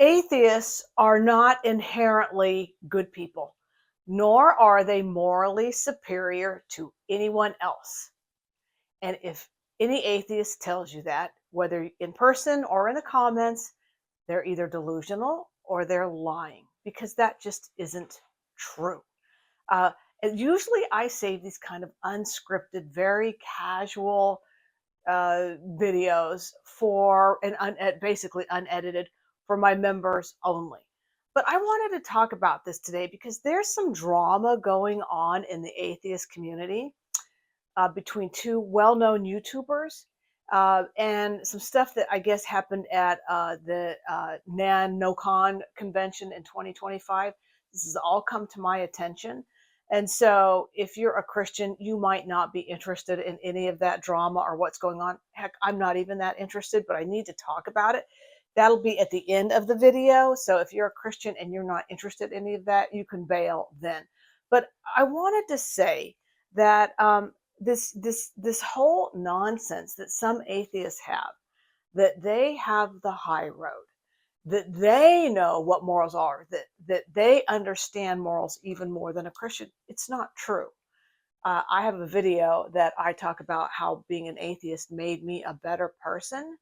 Atheists are not inherently good people, nor are they morally superior to anyone else. And if any atheist tells you that, whether in person or in the comments, they're either delusional or they're lying, because that just isn't true. Uh, and usually I save these kind of unscripted, very casual videos for basically unedited for my members only. But I wanted to talk about this today because there's some drama going on in the atheist community between two well-known YouTubers and some stuff that I guess happened at the NaNoCon convention in 2025. This has all come to my attention. And so if you're a Christian, you might not be interested in any of that drama or what's going on. Heck, I'm not even that interested, but I need to talk about it. That'll be at the end of the video. So if you're a Christian and you're not interested in any of that, you can bail then. But I wanted to say that this whole nonsense that some atheists have, that they have the high road, that they know what morals are, that they understand morals even more than a Christian. It's not true. I have a video that I talk about how being an atheist made me a better person,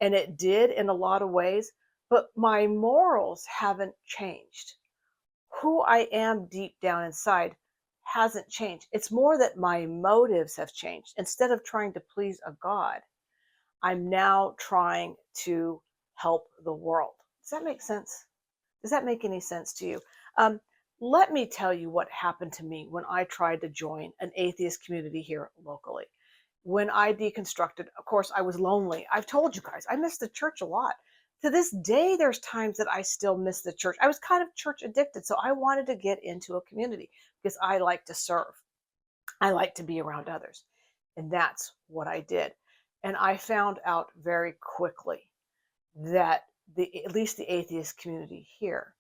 and it did in a lot of ways, but my morals haven't changed. Who I am deep down inside hasn't changed. It's more that my motives have changed. Instead of trying to please a God, I'm now trying to help the world. Does that make sense? Does that make any sense to you? Um, Let me tell you what happened to me when I tried to join an atheist community here locally. When I deconstructed, of course, I was lonely. I've told you guys, I miss the church a lot. To this day, there's times that I still miss the church. I was kind of church addicted, so I wanted to get into a community because I like to serve. I like to be around others. And that's what I did. And I found out very quickly that at least the atheist community here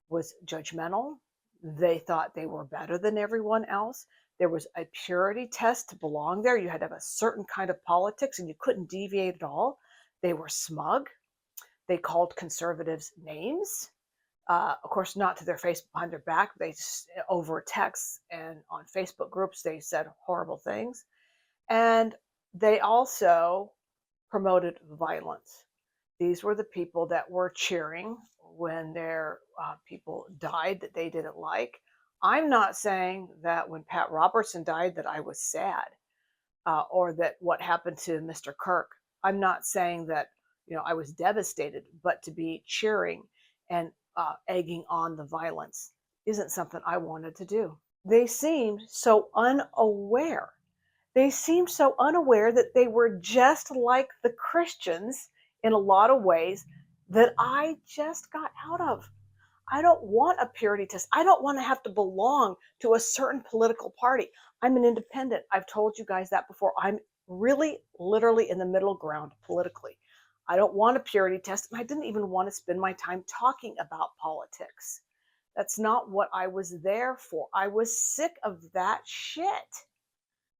was judgmental. They thought they were better than everyone else. There was a purity test to belong there. You had to have a certain kind of politics and you couldn't deviate at all. They were smug. They called conservatives names. Of course, not to their face behind their back. They over text and on Facebook groups, they said horrible things. And they also promoted violence. These were the people that were cheering when their people died that they didn't like. I'm not saying that when Pat Robertson died that I was sad or that what happened to Mr. Kirk. I'm not saying that I was devastated, but to be cheering and egging on the violence isn't something I wanted to do. They seemed so unaware. They seemed so unaware that they were just like the Christians in a lot of ways that I just got out of. I don't want a purity test. I don't want to have to belong to a certain political party. I'm an independent. I've told you guys that before. I'm really, literally in the middle ground politically. I don't want a purity test, and I didn't even want to spend my time talking about politics. That's not what I was there for. I was sick of that shit.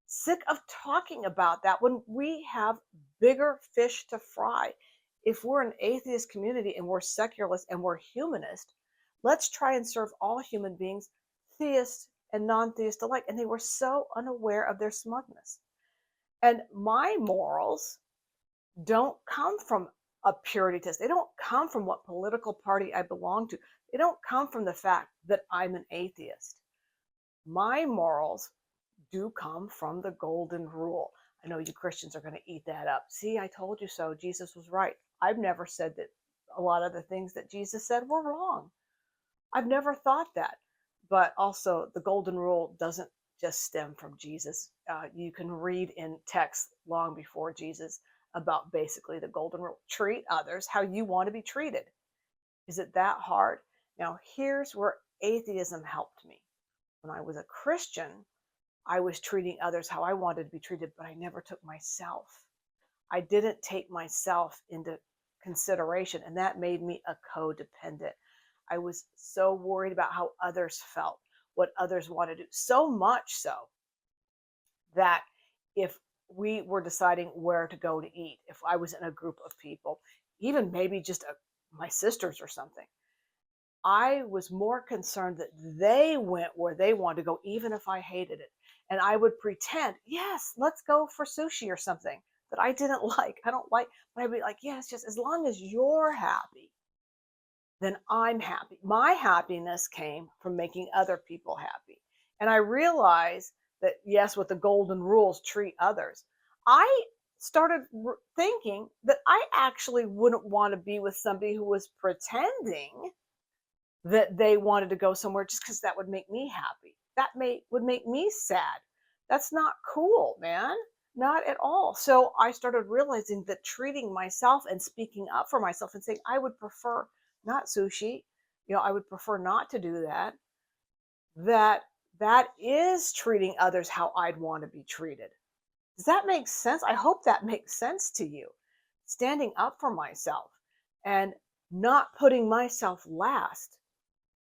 Sick of talking about that when we have bigger fish to fry. If we're an atheist community and we're secularist and we're humanist, let's try and serve all human beings, theists and non-theists alike. And they were so unaware of their smugness. And my morals don't come from a purity test. They don't come from what political party I belong to. They don't come from the fact that I'm an atheist. My morals do come from the golden rule. I know you Christians are going to eat that up. See, I told you so. Jesus was right. I've never said that a lot of the things that Jesus said were wrong. I've never thought that. But also, the golden rule doesn't just stem from Jesus. You can read in text long before Jesus about basically the golden rule. Treat others how you want to be treated. Is it that hard? Now, here's where atheism helped me. When I was a Christian, I was treating others how I wanted to be treated, but I never took myself. I didn't take myself into consideration, and that made me a codependent. I was so worried about how others felt, what others wanted to do, so much so that if we were deciding where to go to eat, if I was in a group of people, even maybe just my sisters or something. I was more concerned that they went where they wanted to go, even if I hated it. And I would pretend, yes, let's go for sushi or something that I didn't like. I don't like, but I'd be like, yes, just as long as you're happy, then I'm happy. My happiness came from making other people happy. And I realized that, yes, with the golden rules, treat others. I started thinking that I actually wouldn't want to be with somebody who was pretending that they wanted to go somewhere just because that would make me happy. Would make me sad. That's not cool, man. Not at all. So I started realizing that treating myself and speaking up for myself and saying I would prefer not sushi, I would prefer not to do that. That that is treating others how I'd want to be treated. Does that make sense? I hope that makes sense to you. Standing up for myself and not putting myself last,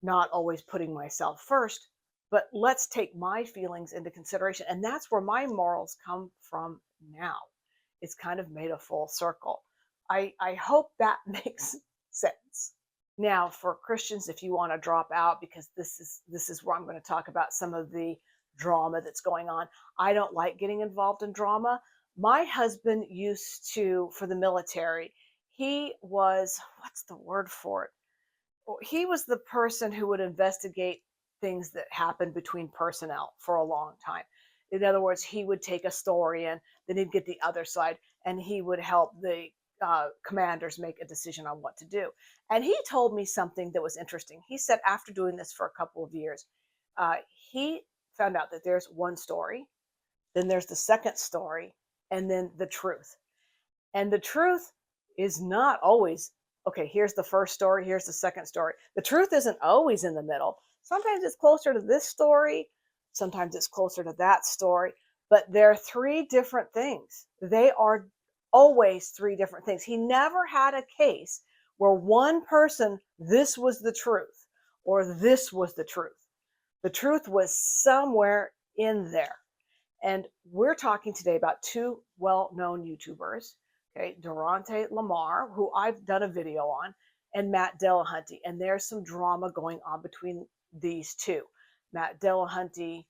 not always putting myself first, but let's take my feelings into consideration. And that's where my morals come from now. It's kind of made a full circle. I hope that makes sense. Now, for Christians, if you want to drop out, because this is where I'm going to talk about some of the drama that's going on. I don't like getting involved in drama. My husband used to, for the military, he was, what's the word for it? He was the person who would investigate things that happened between personnel for a long time. In other words, he would take a story and then he'd get the other side and he would help the commanders make a decision on what to do. And he told me something that was interesting. He said after doing this for a couple of years, uh, he found out that there's one story, then there's the second story, and then the truth. And the truth is not always, okay, here's the first story, here's the second story. The truth isn't always in the middle. Sometimes it's closer to this story, sometimes it's closer to that story, but they're three different things. They are always three different things. He never had a case where one person, this was the truth, or this was the truth. The truth was somewhere in there. And we're talking today about two well-known YouTubers, okay, Durante Lamar, who I've done a video on, and Matt Dillahunty. And there's some drama going on between these two. Matt Dillahunty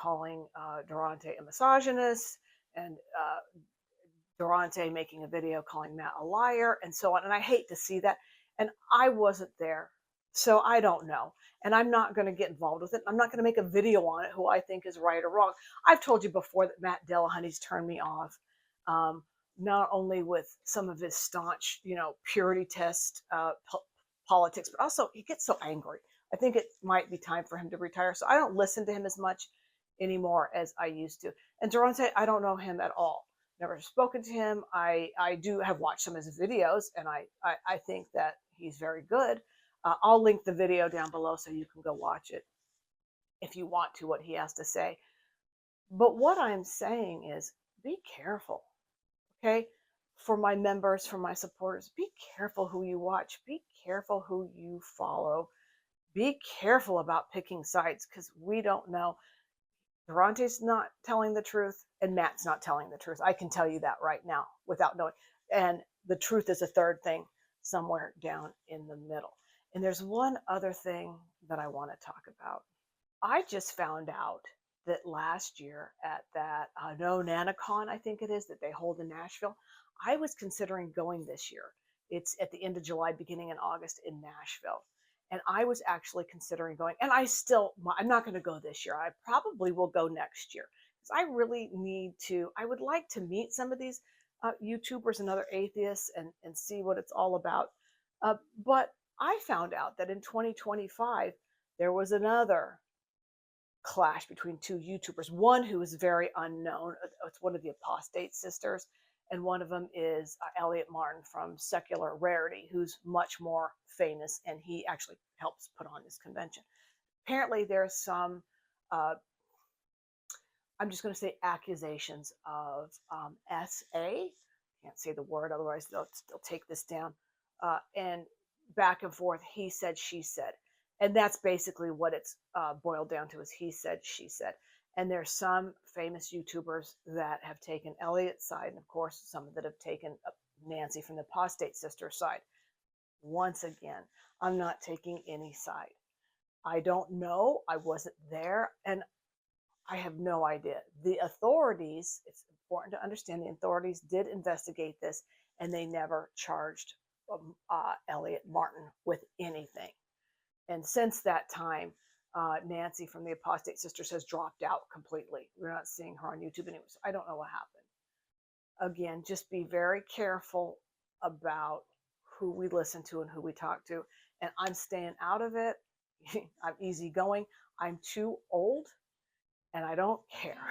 calling Durante a misogynist, and Durante making a video calling Matt a liar, and so on. And I hate to see that. And I wasn't there, so I don't know. And I'm not going to get involved with it. I'm not going to make a video on it who I think is right or wrong. I've told you before that Matt Dillahunty's turned me off, not only with some of his staunch, purity test politics, but also he gets so angry. I think it might be time for him to retire. So I don't listen to him as much anymore as I used to. And Durante, I don't know him at all. Never spoken to him. I do have watched some of his videos, and I think that he's very good. I'll link the video down below so you can go watch it if you want to, what he has to say. But what I'm saying is be careful, okay? For my members, for my supporters, be careful who you watch. Be careful who you follow. Be careful about picking sides because we don't know. Durante's not telling the truth and Matt's not telling the truth. I can tell you that right now without knowing. And the truth is a third thing somewhere down in the middle. And there's one other thing that I want to talk about. I just found out that last year at that No NanaCon, I think it is, that they hold in Nashville, I was considering going this year. It's at the end of July, beginning in August in Nashville. And I was actually considering going, and I'm not going to go this year. I probably will go next year because I really I would like to meet some of these YouTubers and other atheists and see what it's all about. But I found out that in 2025, there was another clash between two YouTubers. One who is very unknown. It's one of the Apostate sisters. And one of them is Elliot Martin from Secular Rarity, who's much more famous, and he actually helps put on this convention. Apparently, there's some, I'm just going to say accusations of SA. Can't say the word, otherwise they'll take this down. And back and forth, he said, she said. And that's basically what it's boiled down to is he said, she said. And there's some famous YouTubers that have taken Elliot's side, and of course, some that have taken Nancy from the Apostate sister side. once again, I'm not taking any side. I don't know. I wasn't there, and I have no idea. The authorities, it's important to understand, the authorities did investigate this, and they never charged Elliot Martin with anything. And since that time, Nancy from the Apostate Sisters has dropped out completely. We're not seeing her on YouTube anymore. So I don't know what happened. Again, just be very careful about who we listen to and who we talk to. And I'm staying out of it. I'm easygoing. I'm too old and I don't care.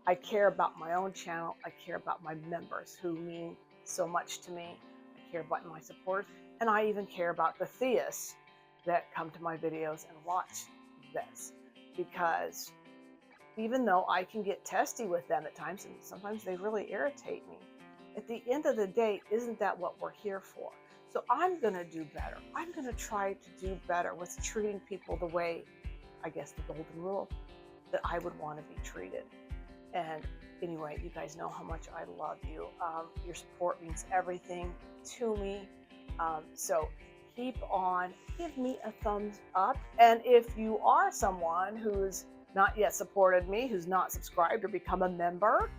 I care about my own channel. I care about my members who mean so much to me. I care about my supporters. And I even care about the theists that come to my videos and watch this, because even though I can get testy with them at times, and sometimes they really irritate me, at the end of the day, isn't that what we're here for? So I'm going to do better. I'm going to try to do better with treating people the way, I guess, the golden rule that I would want to be treated. And anyway, you guys know how much I love you. Your support means everything to me. So keep on, give me a thumbs up. And if you are someone who's not yet supported me, who's not subscribed or become a member,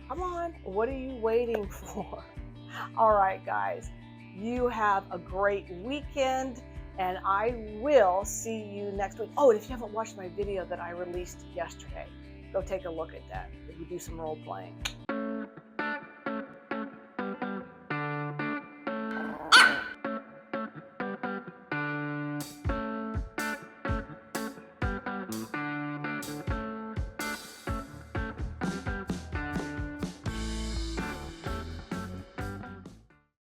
come on, what are you waiting for? All right, guys, you have a great weekend, and I will see you next week. Oh, and if you haven't watched my video that I released yesterday, go take a look at that. We do some role playing.